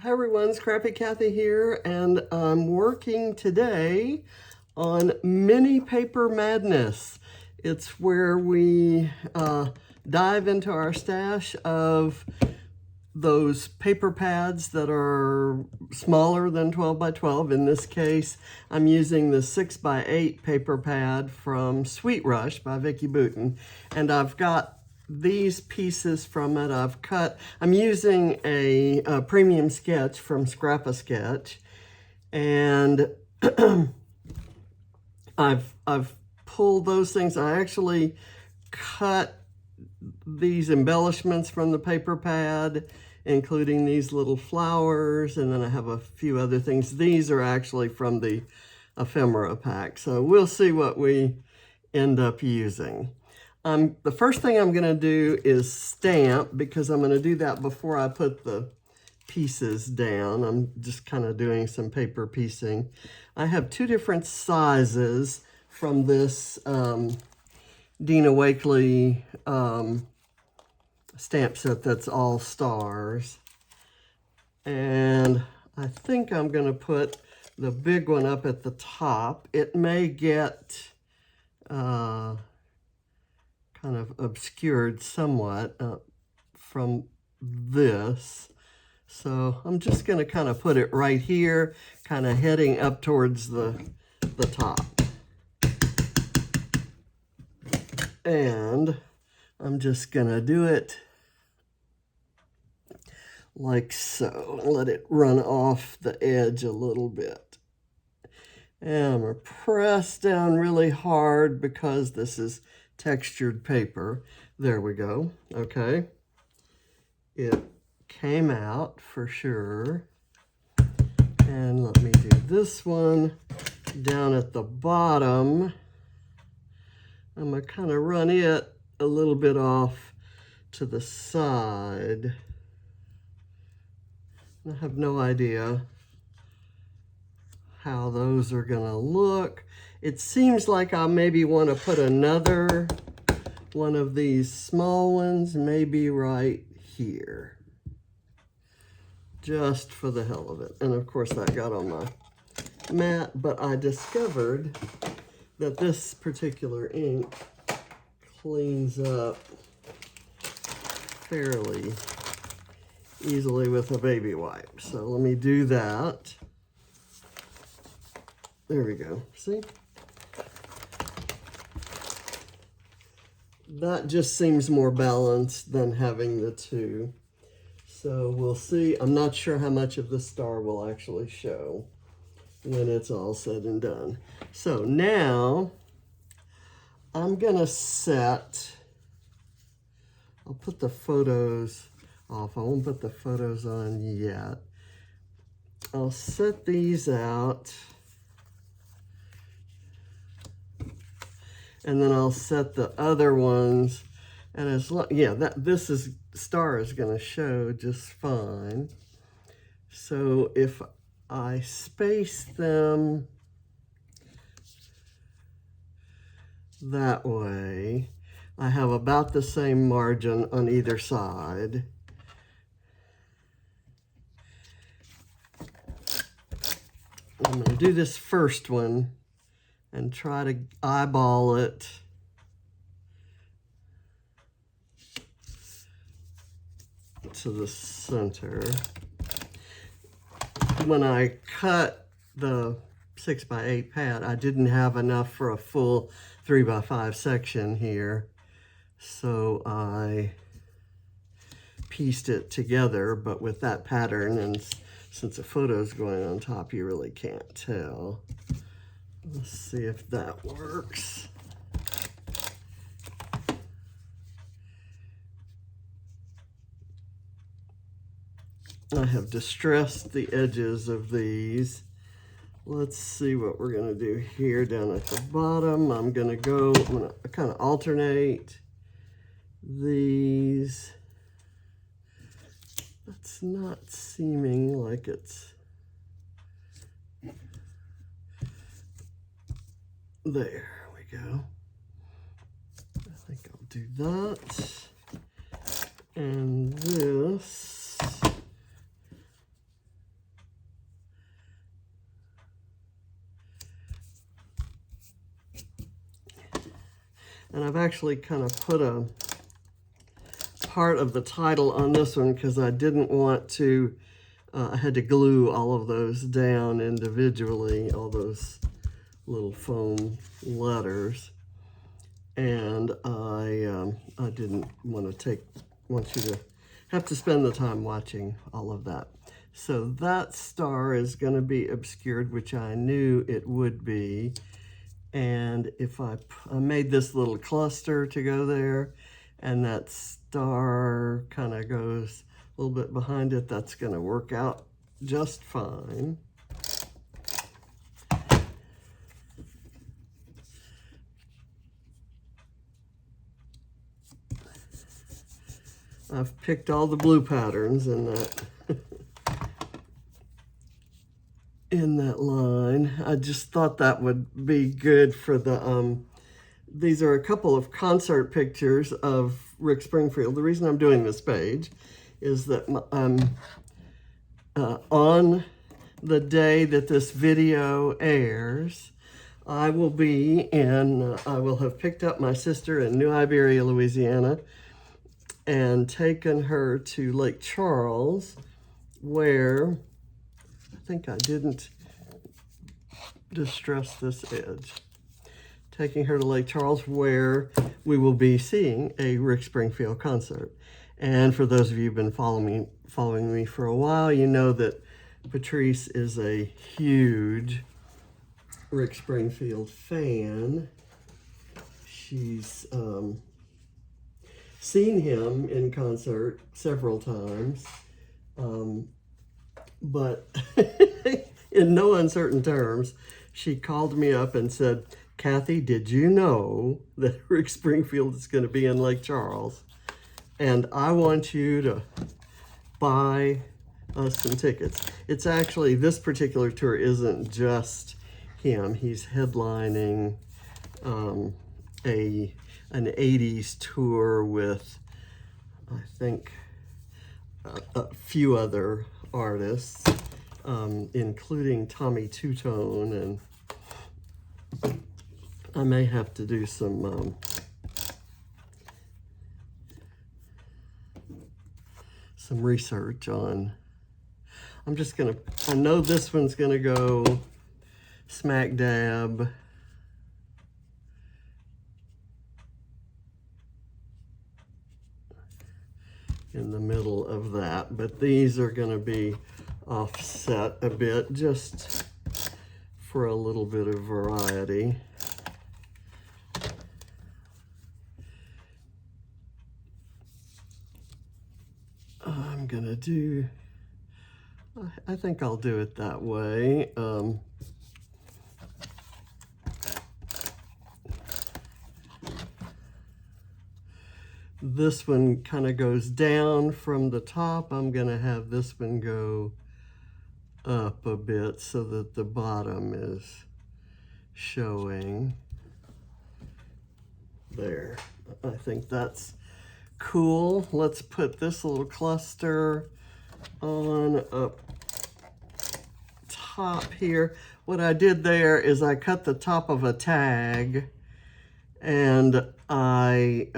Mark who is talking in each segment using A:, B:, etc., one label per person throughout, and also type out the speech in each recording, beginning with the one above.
A: Hi everyone, Scrappy Kathy here, and I'm working today on Mini Paper Madness. It's where we dive into our stash of those paper pads that are smaller than 12 by 12. In this case, I'm using the 6 by 8 paper pad from Sweet Rush by Vicki Boutin, and I've got these pieces from it. I'm using a premium sketch from Scrap-A-Sketch, and I've pulled those things. I actually cut these embellishments from the paper pad, including these little flowers, and then I have a few other things. These are actually from the ephemera pack, so we'll see what we end up using. The first thing I'm going to do is stamp, because I'm going to do that before I put the pieces down. I'm just kind of doing some paper piecing. I have two different sizes from this Dina Wakley stamp set that's all stars. And I think I'm going to put the big one up at the top. It may get kind of obscured somewhat from this. So I'm just going to kind of put it right here, kind of heading up towards the top. And I'm just going to do it like so. Let it run off the edge a little bit. And I'm going to press down really hard because this is textured paper. There we go. Okay. It came out for sure. And let me do this one down at the bottom. I'm going to kind of run it a little bit off to the side. I have no idea how those are going to look. It seems like I maybe want to put another one of these small ones, maybe right here, just for the hell of it. And of course that got on my mat, but I discovered that this particular ink cleans up fairly easily with a baby wipe. So let me do that. There we go. See? That just seems more balanced than having the two. So we'll see. I'm not sure how much of the star will actually show when it's all said and done. So now I'm gonna set, I'll put the photos off. I won't put the photos on yet. I'll set these out. And then I'll set the other ones, and as long, yeah, this star is going to show just fine. So if I space them that way, I have about the same margin on either side. I'm going to do this first one and try to eyeball it to the center. When I cut the 6 by 8 pad, I didn't have enough for a full 3 by 5 section here, so I pieced it together, but with that pattern, and since the photo's going on top, you really can't tell. Let's see if that works. I have distressed the edges of these. Let's see what we're going to do here down at the bottom. I'm going to kind of alternate these. That's not seeming like it's there. We go. I think I'll do that. And this And I've actually kind of put a part of the title on this one because I didn't want to, I had to glue all of those down individually, all those little foam letters. And I didn't want you to have to spend the time watching all of that. So that star is going to be obscured, which I knew it would be. And if I made this little cluster to go there, and that star kind of goes a little bit behind it, that's going to work out just fine. I've picked all the blue patterns in that in that line. I just thought that would be good for the these are a couple of concert pictures of Rick Springfield. The reason I'm doing this page is that on the day that this video airs, I will have picked up my sister in New Iberia, Louisiana, and taken her to Lake Charles, where, I think I didn't distress this edge. Taking her to Lake Charles, where we will be seeing a Rick Springfield concert. And for those of you who've been following me for a while, you know that Patrice is a huge Rick Springfield fan. She's seen him in concert several times, but in no uncertain terms, she called me up and said, "Kathy, did you know that Rick Springfield is going to be in Lake Charles? And I want you to buy us some tickets." It's actually, this particular tour isn't just him. He's headlining an 80s tour with, I think, a few other artists, including Tommy Tutone, and I may have to do some research on. I know this one's gonna go smack dab in the middle of that, but these are going to be offset a bit just for a little bit of variety. I'm going to do, I think I'll do it that way. This one kind of goes down from the top. I'm going to have this one go up a bit so that the bottom is showing there. I think that's cool. Let's put this little cluster on up top here. What I did there is I cut the top of a tag, and I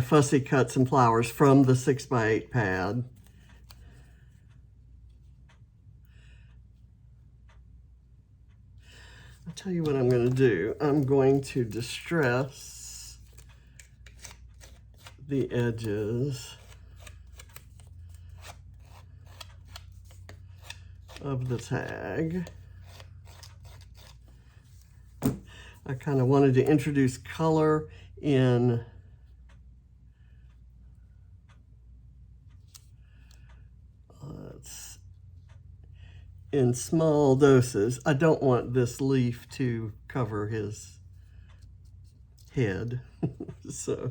A: fussy cut some flowers from the 6x8 pad. I'll tell you what I'm going to do. I'm going to distress the edges of the tag. I kind of wanted to introduce color in small doses. I don't want this leaf to cover his head. so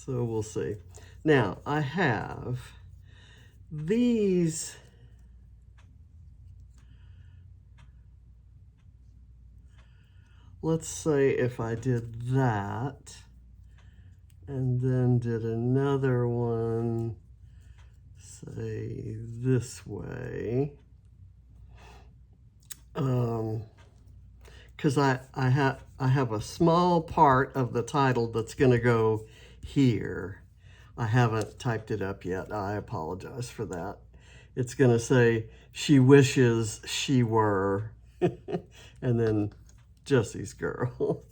A: we'll see. Now I have these let's say if I did that and then did another one, say this way, because I have a small part of the title that's going to go here. I haven't typed it up yet. I apologize for that. It's going to say, she wishes she were, and then Jessie's girl.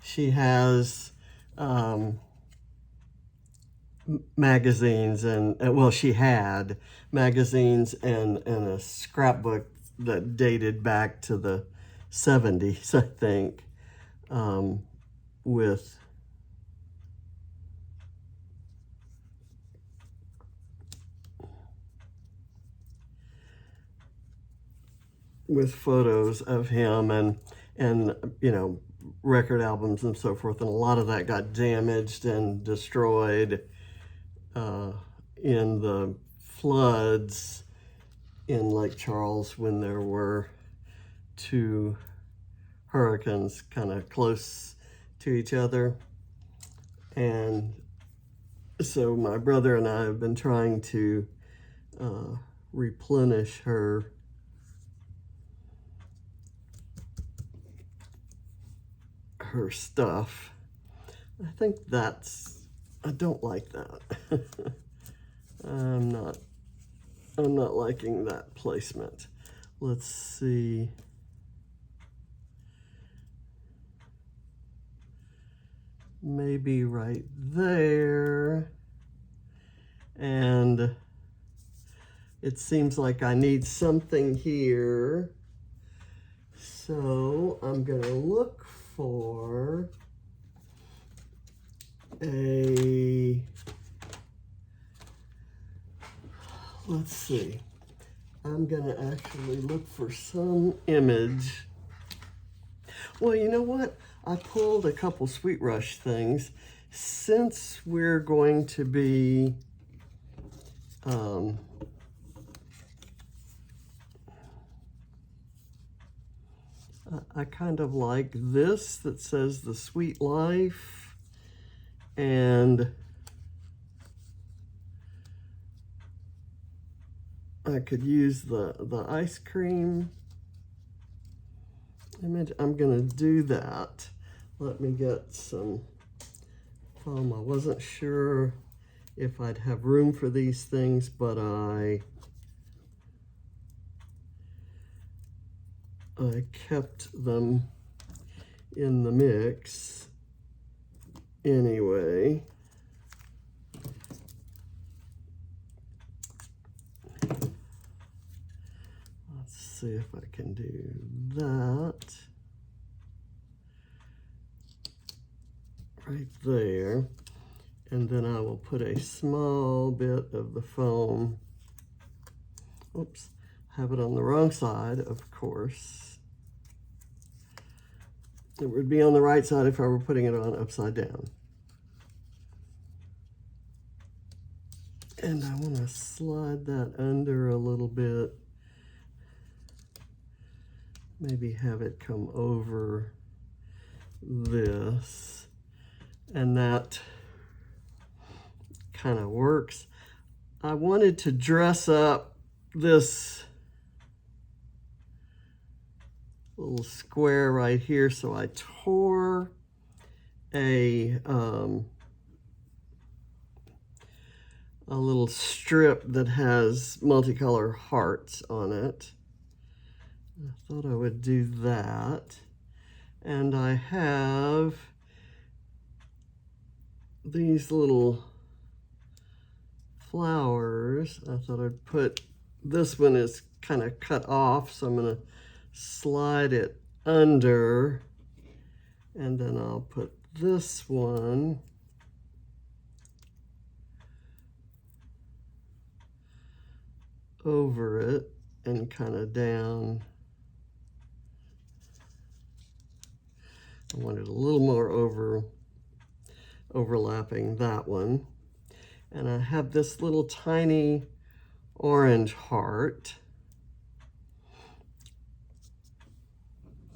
A: She has magazines and well, she had magazines and a scrapbook that dated back to the 70s, I think, with photos of him and you know, record albums and so forth, and a lot of that got damaged and destroyed in the floods in Lake Charles when there were two hurricanes kind of close to each other. And so my brother and I have been trying to replenish her stuff. I think I don't like that. I'm not liking that placement. Let's see. Maybe right there. And it seems like I need something here. So I'm going to look for let's see. I'm going to actually look for some image. Well, you know what? I pulled a couple Sweet Rush things. Since we're going to be I kind of like this that says The Sweet Life, and I could use the ice cream image. I'm gonna do that. Let me get some foam. I wasn't sure if I'd have room for these things, but I kept them in the mix anyway. Let's see if I can do that right there. And then I will put a small bit of the foam. Oops, have it on the wrong side, of course. It would be on the right side if I were putting it on upside down. And I want to slide that under a little bit. Maybe have it come over this. And that kind of works. I wanted to dress up this little square right here, so I tore a little strip that has multicolor hearts on it. I thought I would do that. And I have these little flowers. I thought I'd put, this one is kind of cut off, so I'm going to slide it under, and then I'll put this one over it and kind of down. I wanted a little more overlapping that one. And I have this little tiny orange heart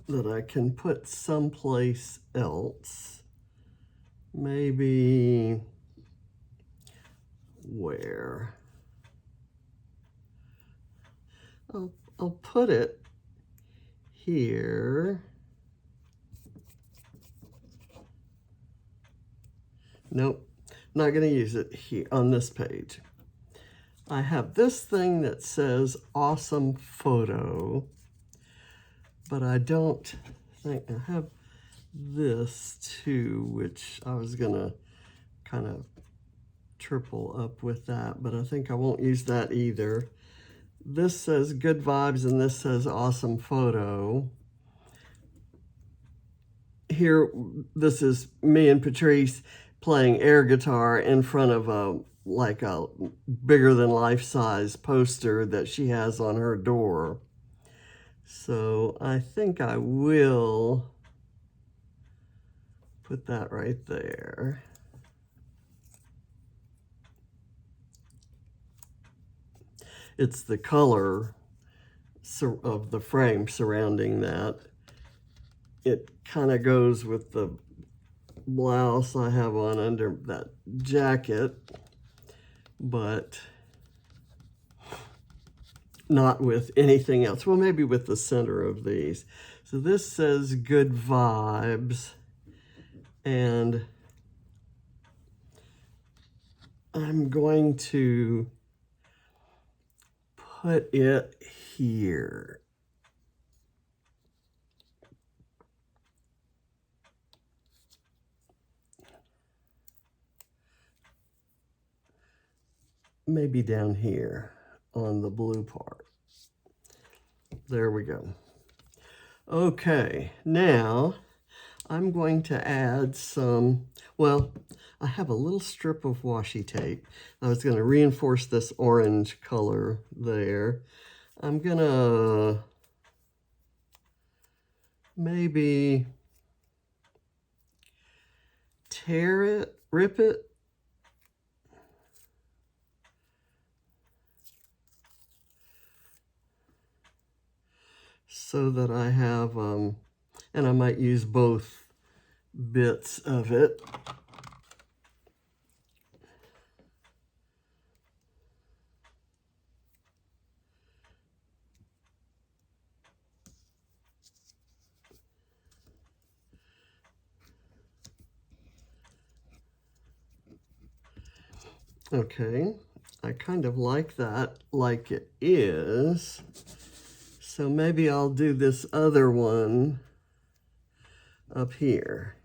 A: that I can put someplace else. Maybe where. I'll put it here. Nope, not going to use it here on this page. I have this thing that says awesome photo, but I don't think I have this too, which I was going to kind of triple up with that, but I think I won't use that either. This says good vibes and this says awesome photo. Here, this is me and Patrice playing air guitar in front of a bigger than life-size poster that she has on her door. So I think I will put that right there. It's the color of the frame surrounding that. It kind of goes with the blouse I have on under that jacket, but not with anything else. Well, maybe with the center of these. So this says good vibes, and I'm going to put it here. Maybe down here on the blue part. There we go. Okay, now I'm going to add some, well, I have a little strip of washi tape. I was going to reinforce this orange color there. I'm going to maybe tear it, rip it, so that I have, and I might use both bits of it. Okay, I kind of like that like it is. So maybe I'll do this other one up here.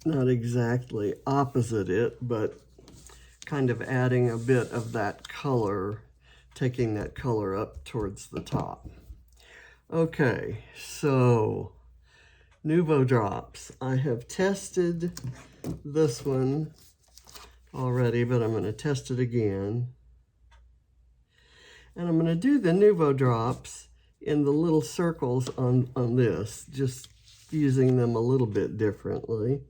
A: Not exactly opposite it, but kind of adding a bit of that color, taking that color up towards the top. Okay, so Nuvo drops. I have tested this one already, but I'm going to test it again. And I'm going to do the Nuvo drops in the little circles on this, just using them a little bit differently.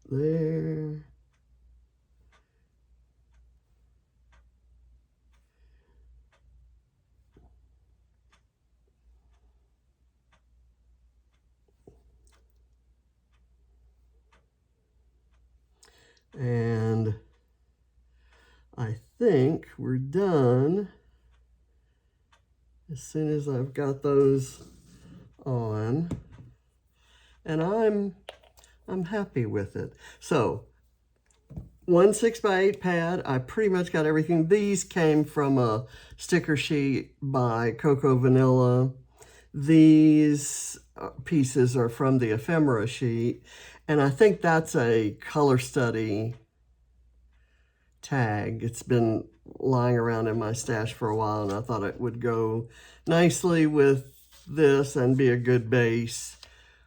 A: There. And I think we're done as soon as I've got those on, and I'm happy with it. So 1 6x8 pad, I pretty much got everything. These came from a sticker sheet by Cocoa Vanilla. These pieces are from the ephemera sheet, and I think that's a color study tag. It's been lying around in my stash for a while, and I thought it would go nicely with this and be a good base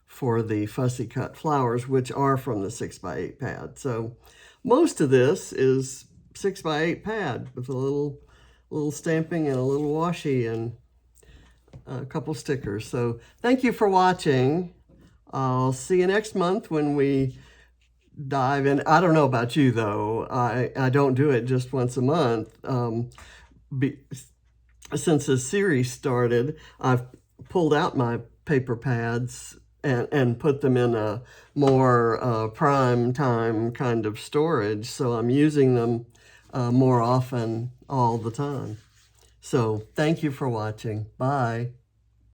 A: for the fussy cut flowers, which are from the 6x8 pad. So most of this is 6x8 pad with a little stamping and a little washi and a couple stickers. So thank you for watching. I'll see you next month when we dive in. I don't know about you though. I don't do it just once a month. Since this series started, I've pulled out my paper pads and put them in a more prime time kind of storage. So I'm using them more often all the time. So thank you for watching. Bye.